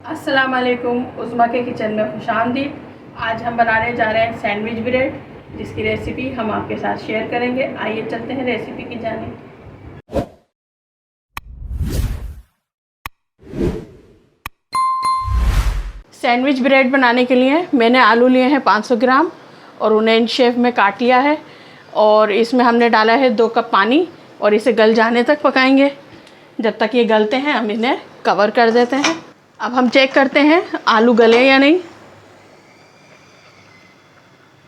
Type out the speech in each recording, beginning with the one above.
अस्सलाम वालेकुम, उज़्मा के किचन में खुशामदीद। आज हम बनाने जा रहे हैं सैंडविच ब्रेड, जिसकी रेसिपी हम आपके साथ शेयर करेंगे। आइए चलते हैं रेसिपी की जानिब। सैंडविच ब्रेड बनाने के लिए मैंने आलू लिए हैं 500 ग्राम और उन्हें इन शेप में काट लिया है। और इसमें हमने डाला है 2 कप पानी और इसे गल जाने तक पकाएंगे। जब तक ये गलते हैं हम इन्हें कवर कर देते हैं। अब हम चेक करते हैं आलू गले या नहीं।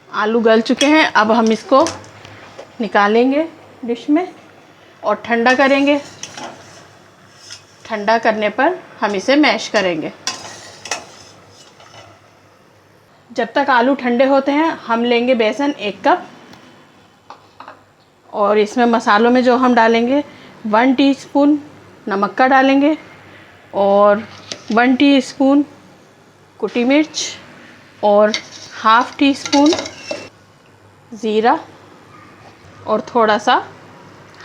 आलू गल चुके हैं। अब हम इसको निकालेंगे डिश में और ठंडा करेंगे। ठंडा करने पर हम इसे मैश करेंगे। जब तक आलू ठंडे होते हैं हम लेंगे बेसन 1 कप और इसमें मसालों में जो हम डालेंगे 1 टीस्पून नमक का डालेंगे और 1 टीस्पून कुटी मिर्च और ½ टीस्पून ज़ीरा और थोड़ा सा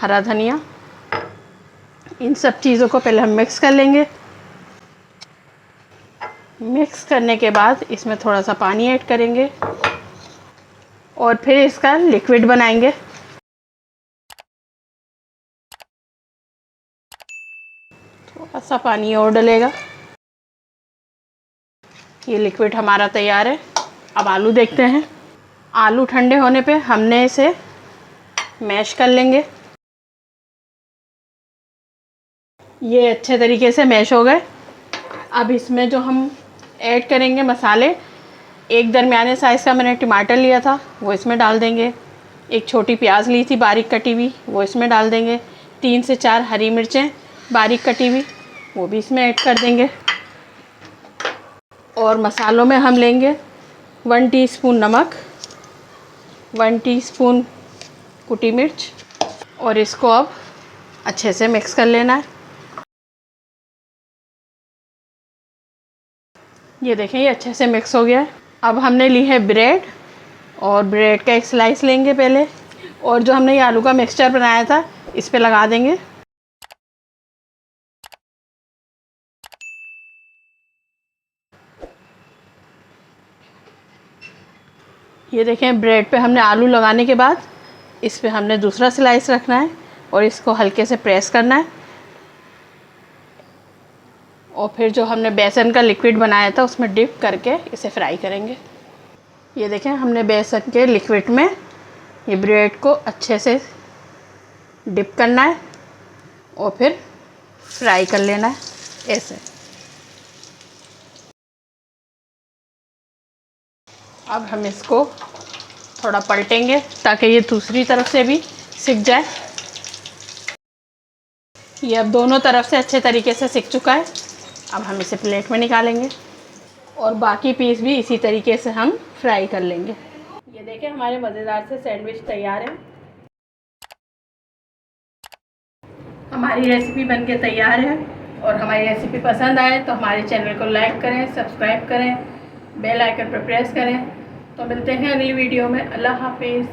हरा धनिया। इन सब चीज़ों को पहले हम मिक्स कर लेंगे। मिक्स करने के बाद इसमें थोड़ा सा पानी ऐड करेंगे और फिर इसका लिक्विड बनाएंगे। थोड़ा सा पानी और डलेगा। ये लिक्विड हमारा तैयार है। अब आलू देखते हैं। आलू ठंडे होने पे हमने इसे मैश कर लेंगे। ये अच्छे तरीके से मैश हो गए। अब इसमें जो हम ऐड करेंगे मसाले, एक दरमियाने साइज़ का मैंने टमाटर लिया था वो इसमें डाल देंगे। एक छोटी प्याज ली थी बारीक कटी हुई वो इसमें डाल देंगे। 3 से 4 हरी मिर्चें बारीक कटी हुई वो भी इसमें ऐड कर देंगे। और मसालों में हम लेंगे 1 टीस्पून नमक, 1 टीस्पून कुटी मिर्च और इसको अब अच्छे से मिक्स कर लेना है। ये देखें ये अच्छे से मिक्स हो गया है। अब हमने ली है ब्रेड और ब्रेड का एक स्लाइस लेंगे पहले और जो हमने ये आलू का मिक्सचर बनाया था इस पे लगा देंगे। ये देखें ब्रेड पे हमने आलू लगाने के बाद इस पे हमने दूसरा स्लाइस रखना है और इसको हल्के से प्रेस करना है। और फिर जो हमने बेसन का लिक्विड बनाया था उसमें डिप करके इसे फ्राई करेंगे। ये देखें हमने बेसन के लिक्विड में ये ब्रेड को अच्छे से डिप करना है और फिर फ्राई कर लेना है ऐसे। अब हम इसको थोड़ा पलटेंगे ताकि ये दूसरी तरफ से भी सिक जाए। ये अब दोनों तरफ से अच्छे तरीके से सिक चुका है। अब हम इसे प्लेट में निकालेंगे और बाकी पीस भी इसी तरीके से हम फ्राई कर लेंगे। ये देखें हमारे मज़ेदार से सैंडविच तैयार है। हमारी रेसिपी बनके तैयार है और हमारी रेसिपी पसंद आए तो हमारे चैनल को लाइक करें, सब्सक्राइब करें, बेल आइकन पर प्रेस करें। तो मिलते हैं अगली वीडियो में। अल्लाह हाफिज़।